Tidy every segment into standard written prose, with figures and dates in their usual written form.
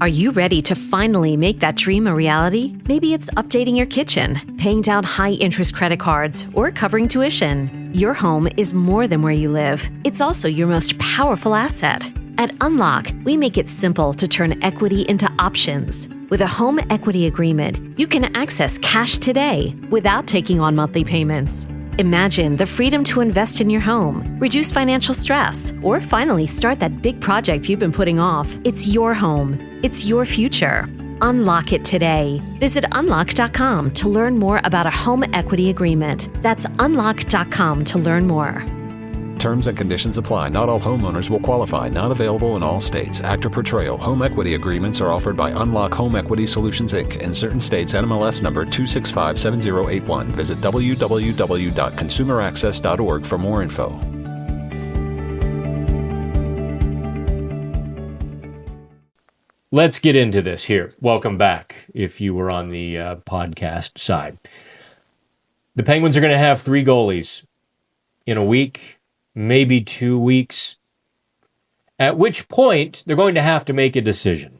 Are you ready to finally make that dream a reality? Maybe it's updating your kitchen, paying down high-interest credit cards, or covering tuition. Your home is more than where you live. It's also your most powerful asset. At Unlock, we make it simple to turn equity into options. With a home equity agreement, you can access cash today without taking on monthly payments. Imagine the freedom to invest in your home, reduce financial stress, or finally start that big project you've been putting off. It's your home. It's your future. Unlock it today. Visit unlock.com to learn more about a home equity agreement. That's unlock.com to learn more. Terms and conditions apply. Not all homeowners will qualify. Not available in all states. Actor Portrayal. Home equity agreements are offered by Unlock Home Equity Solutions, Inc. In certain states, NMLS number 2657081. Visit www.consumeraccess.org for more info. Let's get into this here. Welcome back if you were on the podcast side. The Penguins are going to have 3 goalies in a week, maybe 2 weeks, at which point they're going to have to make a decision.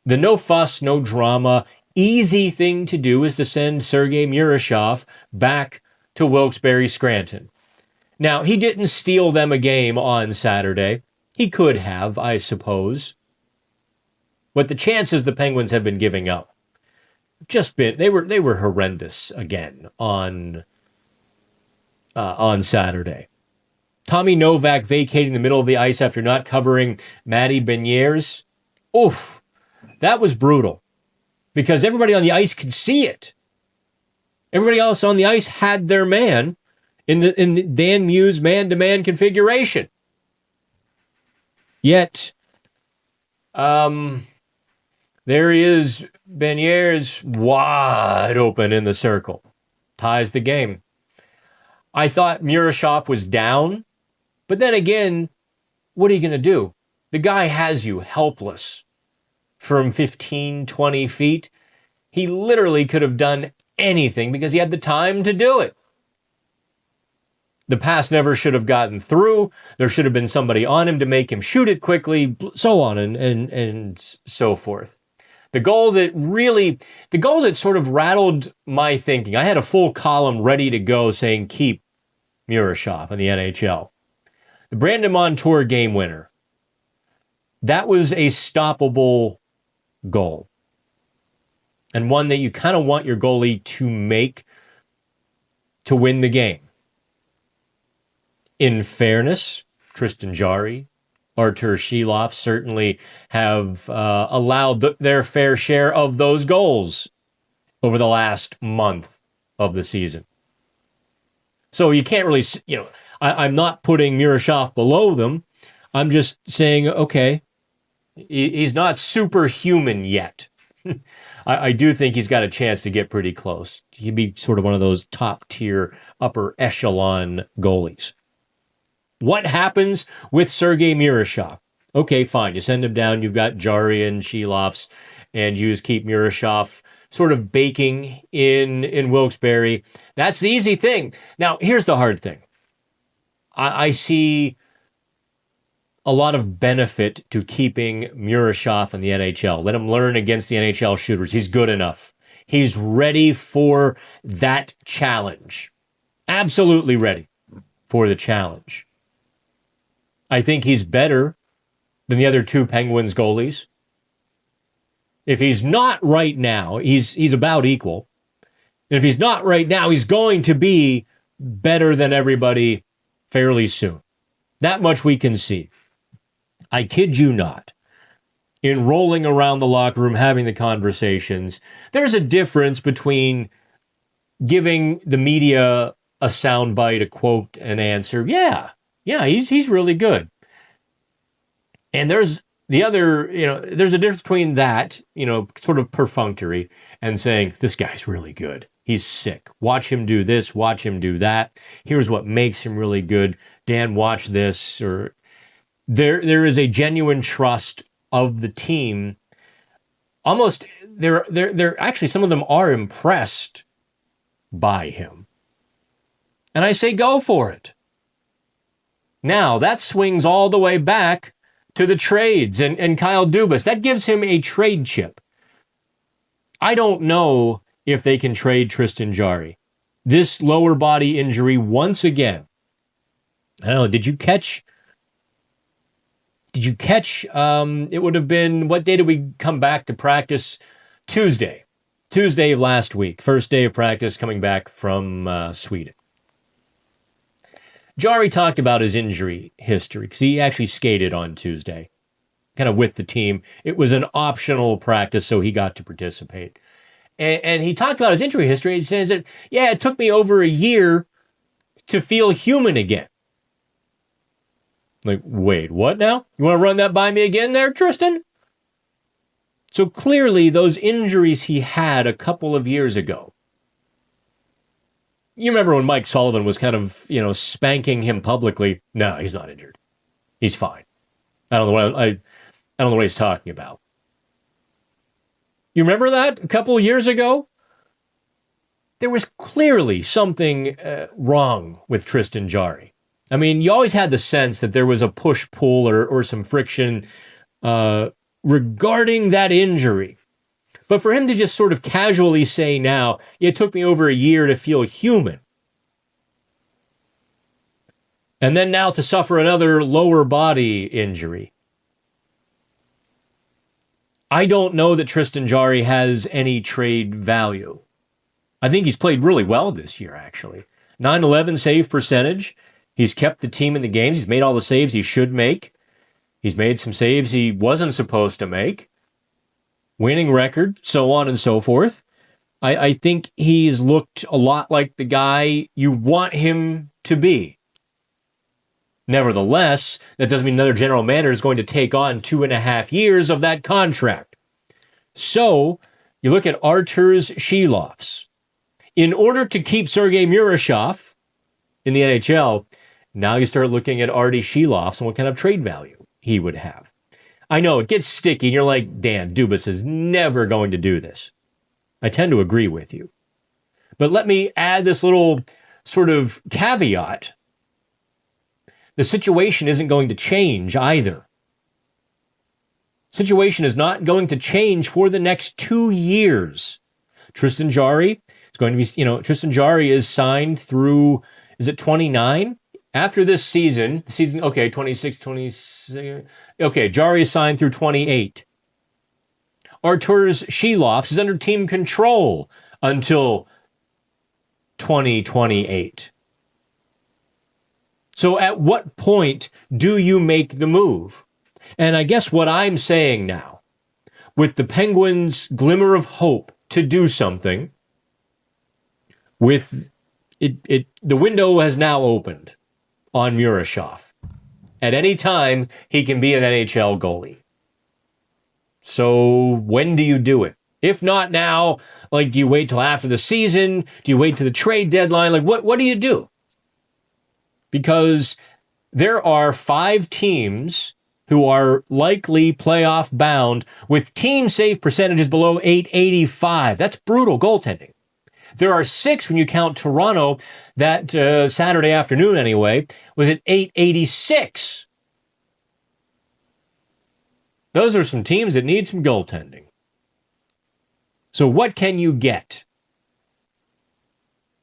The no fuss, no drama, easy thing to do is to send Sergei Murashov back to Wilkes-Barre Scranton. Now, he didn't steal them a game on Saturday. He could have, I suppose. But the chances the Penguins have been giving up have just been, they were horrendous again on Saturday. Tommy Novak vacating the middle of the ice after not covering Matty Beniers. Oof, that was brutal because everybody on the ice could see it. Everybody else on the ice had their man in the Dan Muse man-to-man configuration. Yet, there he is, Beniers wide open in the circle. Ties the game. I thought Murashov was down, but then again, what are you going to do? The guy has you helpless from 15, 20 feet. He literally could have done anything because he had the time to do it. The pass never should have gotten through. There should have been somebody on him to make him shoot it quickly, so on and so forth. The goal that sort of rattled my thinking. I had a full column ready to go saying keep Murashov in the NHL. The Brandon Montour game winner. That was a stoppable goal. And one that you kind of want your goalie to make to win the game. In fairness, Tristan Jarry, Artur Shilov certainly have allowed their fair share of those goals over the last month of the season. So you can't really, I'm not putting Murashov below them. I'm just saying, okay, he's not superhuman yet. I do think he's got a chance to get pretty close. He'd be sort of one of those top tier, upper echelon goalies. What happens with Sergei Murashov? Okay, fine. You send him down. You've got Jarry and Shilovs, and you just keep Murashov sort of baking in Wilkes-Barre. That's the easy thing. Now, here's the hard thing. I see a lot of benefit to keeping Murashov in the NHL. Let him learn against the NHL shooters. He's good enough. He's ready for that challenge. Absolutely ready for the challenge. I think he's better than the other 2 Penguins goalies. If he's not right now, he's about equal. And if he's not right now, he's going to be better than everybody fairly soon. That much we can see. I kid you not. In rolling around the locker room, having the conversations, there's a difference between giving the media a soundbite, a quote, an answer. Yeah, he's really good. And there's the other, there's a difference between that, sort of perfunctory, and saying, this guy's really good. He's sick. Watch him do this, watch him do that. Here's what makes him really good. Dan, watch this. Or there is a genuine trust of the team. Almost, they're actually, some of them are impressed by him. And I say, go for it. Now, that swings all the way back to the trades and Kyle Dubas. That gives him a trade chip. I don't know if they can trade Tristan Jarry. This lower body injury once again. I don't know. Did you catch? It would have been, what day did we come back to practice? Tuesday of last week. First day of practice coming back from Sweden. Jarry talked about his injury history because he actually skated on Tuesday, kind of with the team. It was an optional practice, so he got to participate. And he talked about his injury history. He says that, it took me over a year to feel human again. Like, wait, what now? You want to run that by me again there, Tristan? So clearly those injuries he had a couple of years ago. You remember when Mike Sullivan was kind of, spanking him publicly? No, he's not injured. He's fine. I don't know what he's talking about. You remember that a couple of years ago? There was clearly something wrong with Tristan Jarry. I mean, you always had the sense that there was a push-pull or some friction regarding that injury. But for him to just sort of casually say now, it took me over a year to feel human. And then now to suffer another lower body injury. I don't know that Tristan Jarry has any trade value. I think he's played really well this year, actually. 9/11 save percentage. He's kept the team in the games. He's made all the saves he should make. He's made some saves he wasn't supposed to make. Winning record, so on and so forth. I think he's looked a lot like the guy you want him to be. Nevertheless, that doesn't mean another general manager is going to take on 2.5 years of that contract. So, you look at Arturs Shilovs. In order to keep Sergei Murashov in the NHL, now you start looking at Artie Shilovs and what kind of trade value he would have. I know it gets sticky, and you're like, Dan, Dubas is never going to do this. I tend to agree with you. But let me add this little sort of caveat. The situation isn't going to change either. Situation is not going to change for the next 2 years. Tristan Jarry is going to be, Tristan Jarry is signed through, is it 29? After this season, 26, 26. Okay, Jarry is signed through 28. Arturs Shilovs is under team control until 2028. So at what point do you make the move? And I guess what I'm saying now, with the Penguins' glimmer of hope to do something, with it the window has now opened on Murashov. At any time, he can be an NHL goalie. So when do you do it? If not now, do you wait till after the season? Do you wait till the trade deadline? What do you do? Because there are 5 teams who are likely playoff bound with team save percentages below .885. That's brutal goaltending. There are 6 when you count Toronto. That Saturday afternoon, anyway, was at .886. Those are some teams that need some goaltending. So what can you get?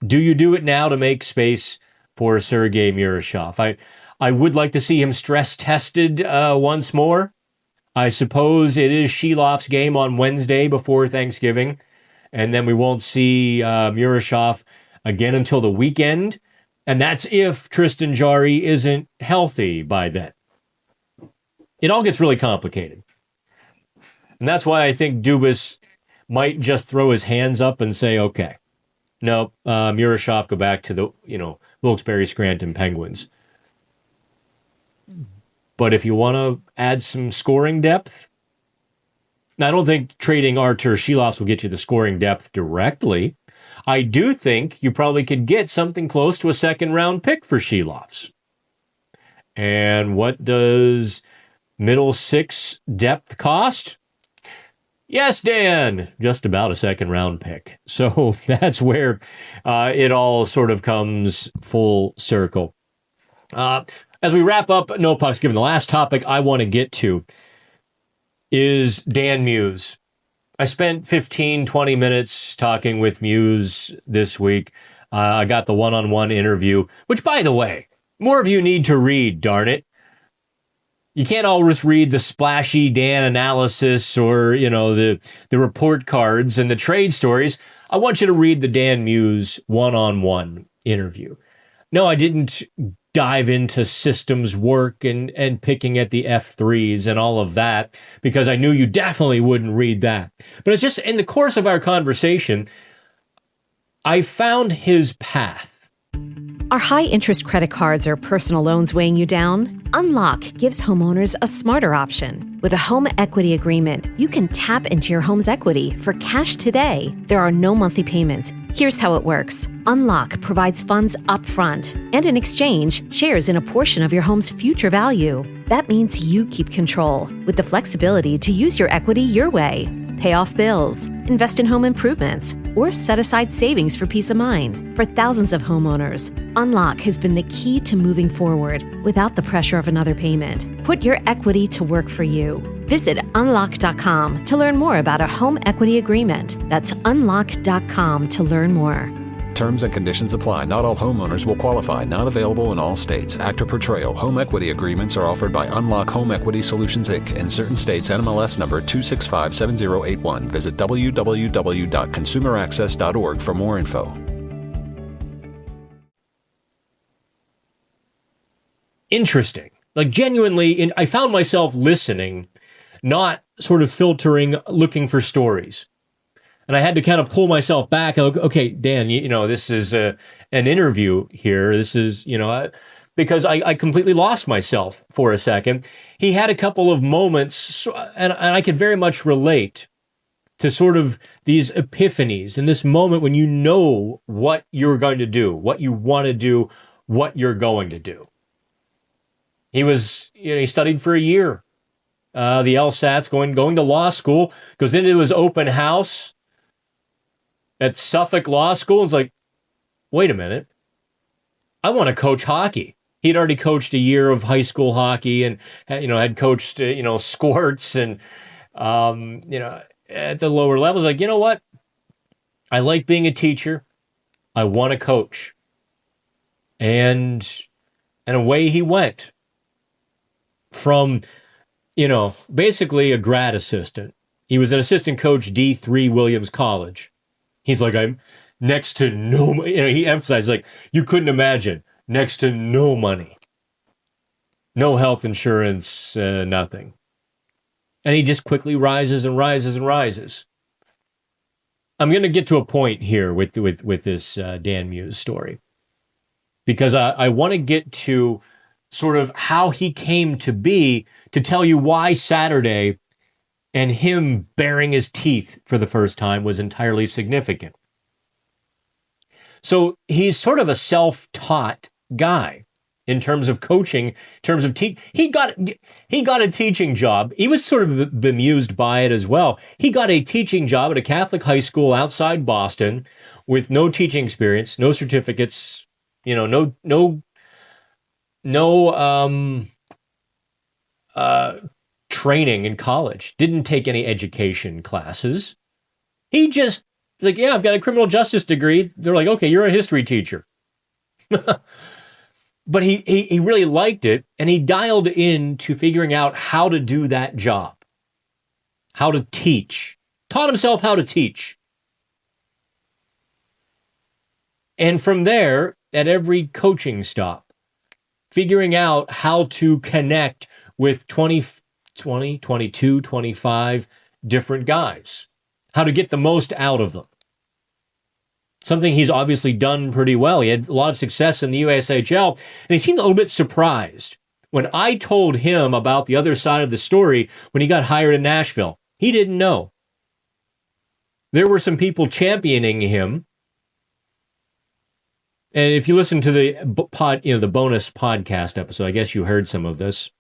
Do you do it now to make space for Sergei Murashov? I would like to see him stress tested once more. I suppose it is Shilov's game on Wednesday before Thanksgiving. And then we won't see Murashov again until the weekend. And that's if Tristan Jarry isn't healthy by then. It all gets really complicated. And that's why I think Dubas might just throw his hands up and say, okay, no, Murashov, go back to the, Wilkes-Barre Scranton Penguins. But if you want to add some scoring depth, I don't think trading Arturs Shilovs will get you the scoring depth directly. I do think you probably could get something close to a second-round pick for Shilovs. And what does middle 6 depth cost? Yes, Dan, just about a second-round pick. So that's where it all sort of comes full circle. As we wrap up No Pucks Given, the last topic I want to get to is Dan Muse. I spent 15, 20 minutes talking with Muse this week. I got the one-on-one interview, which, by the way, more of you need to read, darn it. You can't always read the splashy Dan analysis or, the report cards and the trade stories. I want you to read the Dan Muse one-on-one interview. No, I didn't dive into systems work and picking at the F3s and all of that, because I knew you definitely wouldn't read that. But it's just in the course of our conversation, I found his path. Are high-interest credit cards or personal loans weighing you down? Unlock gives homeowners a smarter option. With a home equity agreement, you can tap into your home's equity for cash today. There are no monthly payments. Here's how it works. Unlock provides funds upfront and in exchange shares in a portion of your home's future value. That means you keep control with the flexibility to use your equity your way. Pay off bills, invest in home improvements, or set aside savings for peace of mind. For thousands of homeowners, Unlock has been the key to moving forward without the pressure of another payment. Put your equity to work for you. Visit unlock.com to learn more about a home equity agreement. That's unlock.com to learn more. Terms and conditions apply. Not all homeowners will qualify. Not available in all states. Actor Portrayal. Home equity agreements are offered by Unlock Home Equity Solutions, Inc. In certain states, NMLS number 2657081. Visit www.consumeraccess.org for more info. Interesting. Like, genuinely, I found myself listening, not sort of filtering, looking for stories. And I had to kind of pull myself back. Okay, Dan, this is an interview here. This is, because I completely lost myself for a second. He had a couple of moments, and I could very much relate to sort of these epiphanies in this moment when you know what you're going to do, what you want to do, what you're going to do. He studied for a year. The LSATs, going to law school, goes into his open house at Suffolk Law School. It's like, wait a minute. I want to coach hockey. He'd already coached a year of high school hockey and, had coached, squirts and, at the lower levels. Like, you know what? I like being a teacher. I want to coach. And away he went from, basically a grad assistant. He was an assistant coach, D3 Williams College. He's like, I'm next to no, he emphasized, like, you couldn't imagine, next to no money, no health insurance, nothing. And he just quickly rises and rises and rises. I'm going to get to a point here with this Dan Muse story, because I want to get to sort of how he came to be, to tell you why Saturday and him baring his teeth for the first time was entirely significant. So he's sort of a self-taught guy in terms of coaching, in terms of he got a teaching job. He was sort of bemused by it as well. He got a teaching job at a Catholic high school outside Boston with no teaching experience, no certificates, no training in college, didn't take any education classes. He just like, yeah, I've got a criminal justice degree. They're like, okay, you're a history teacher. But he really liked it, and he dialed into figuring out how to do that job, how to teach, taught himself how to teach. And from there, at every coaching stop, figuring out how to connect with 20, 22, 25 different guys, how to get the most out of them. Something he's obviously done pretty well. He had a lot of success in the USHL, and he seemed a little bit surprised when I told him about the other side of the story when he got hired in Nashville. He didn't know. There were some people championing him. And if you listen to the the bonus podcast episode, I guess you heard some of this.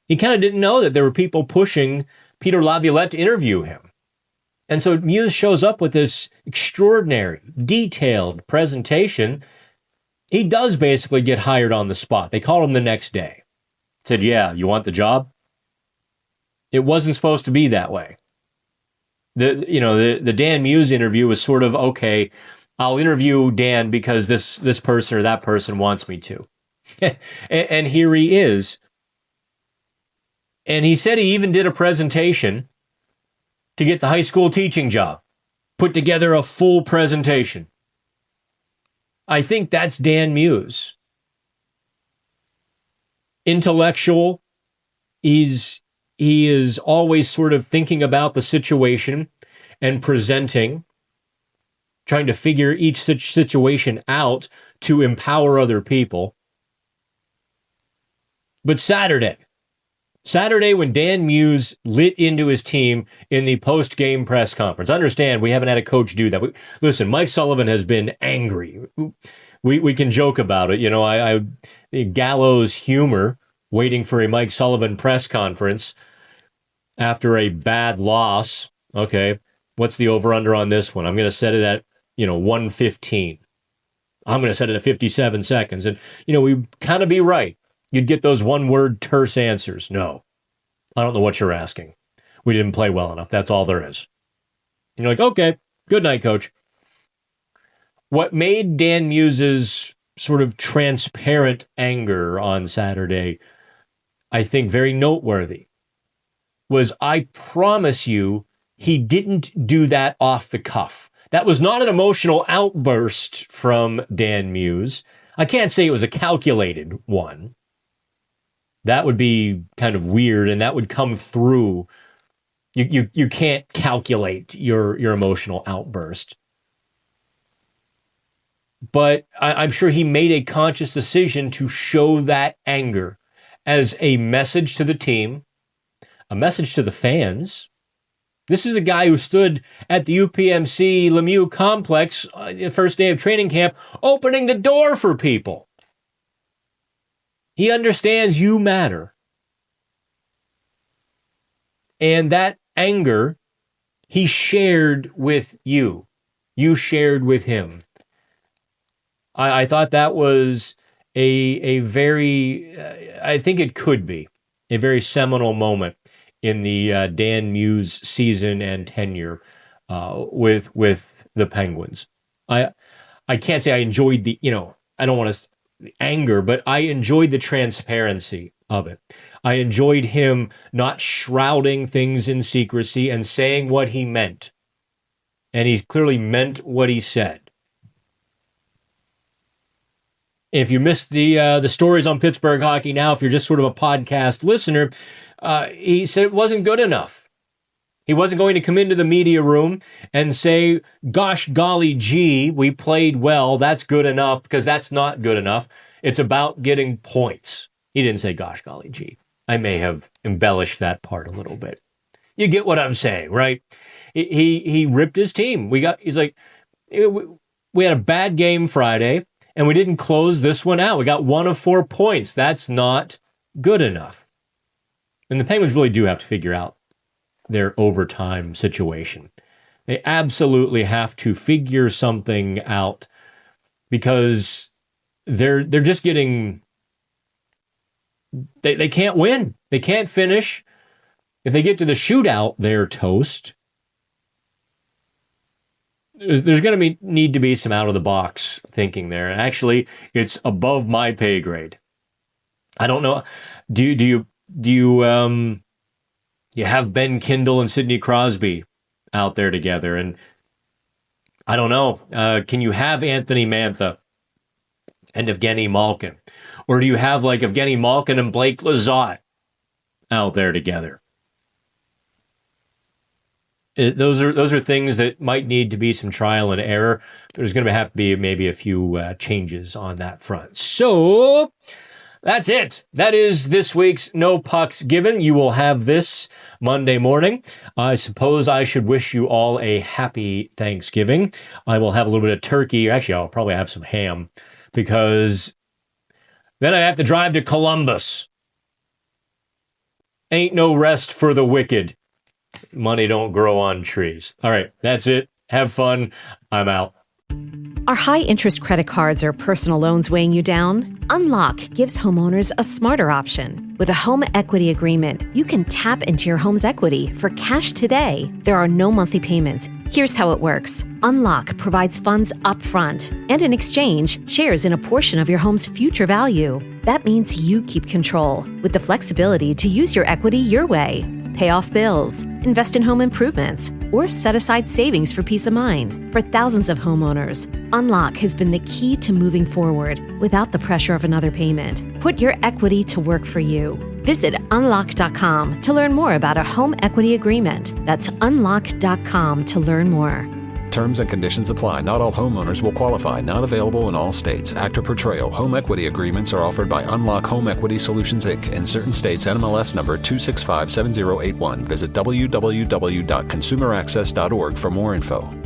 He kind of didn't know that there were people pushing Peter Laviolette to interview him. And so Muse shows up with this extraordinary, detailed presentation he does basically get hired on the spot. They called him the next day. Said, yeah, you want the job? It wasn't supposed to be that way. The Dan Muse interview was sort of, okay, I'll interview Dan because this person or that person wants me to. And here he is. And he said he even did a presentation to get the high school teaching job. Put together a full presentation. I think that's Dan Muse. Intellectual. He is always sort of thinking about the situation and presenting, trying to figure each situation out to empower other people. But Saturday when Dan Muse lit into his team in the post-game press conference. Understand, we haven't had a coach do that. Listen, Mike Sullivan has been angry. We can joke about it. I gallows humor waiting for a Mike Sullivan press conference after a bad loss. Okay, what's the over-under on this one? I'm going to set it at, 115. I'm going to set it at 57 seconds. And, we kind of be right. You'd get those one-word terse answers. No, I don't know what you're asking. We didn't play well enough. That's all there is. And you're like, okay, good night, coach. What made Dan Muse's sort of transparent anger on Saturday, I think, very noteworthy, was I promise you he didn't do that off the cuff. That was not an emotional outburst from Dan Muse. I can't say it was a calculated one. That would be kind of weird, and that would come through. You can't calculate your emotional outburst. But I'm sure he made a conscious decision to show that anger as a message to the team, a message to the fans. This is a guy who stood at the UPMC Lemieux complex the first day of training camp, opening the door for people. He understands you matter. And that anger he shared with you. You shared with him. I thought that was a very, I think it could be a very seminal moment in the Dan Muse season and tenure with the Penguins. I can't say I enjoyed the, I don't want to anger, but I enjoyed the transparency of it. I enjoyed him not shrouding things in secrecy and saying what he meant. And he clearly meant what he said. If you missed the stories on Pittsburgh hockey now, if you're just sort of a podcast listener, he said it wasn't good enough. He wasn't going to come into the media room and say, gosh, golly, gee, we played well. That's good enough, because that's not good enough. It's about getting points. He didn't say, gosh, golly, gee. I may have embellished that part a little bit. You get what I'm saying, right? He ripped his team. He's like, we had a bad game Friday, and we didn't close this one out. We got 1 of 4 points. That's not good enough. And the Penguins really do have to figure out their overtime situation. They absolutely have to figure something out, because they're just getting, they can't win. They can't finish. If they get to the shootout, they're toast. There's going to need to be some out of the box thinking there. Actually, it's above my pay grade. I don't know. Do you have Ben Kindle and Sidney Crosby out there together? And I don't know. Can you have Anthony Mantha and Evgeny Malkin? Or do you have like Evgeny Malkin and Blake Lizotte out there together? Those are things that might need to be some trial and error. There's going to have to be maybe a few changes on that front. So that's it. That is this week's No Pucks Given. You will have this Monday morning. I suppose I should wish you all a happy Thanksgiving. I will have a little bit of turkey. Actually, I'll probably have some ham, because then I have to drive to Columbus. Ain't no rest for the wicked. Money don't grow on trees. All right, that's it. Have fun. I'm out. Are high-interest credit cards or personal loans weighing you down? Unlock gives homeowners a smarter option. With a home equity agreement, you can tap into your home's equity for cash today. There are no monthly payments. Here's how it works. Unlock provides funds upfront and in exchange, shares in a portion of your home's future value. That means you keep control with the flexibility to use your equity your way. Pay off bills, invest in home improvements, or set aside savings for peace of mind. For thousands of homeowners, Unlock has been the key to moving forward without the pressure of another payment. Put your equity to work for you. Visit unlock.com to learn more about a home equity agreement. That's unlock.com to learn more. Terms and conditions apply. Not all homeowners will qualify. Not available in all states. Actor Portrayal. Home equity agreements are offered by Unlock Home Equity Solutions, Inc. In certain states, NMLS number 2657081. Visit www.consumeraccess.org for more info.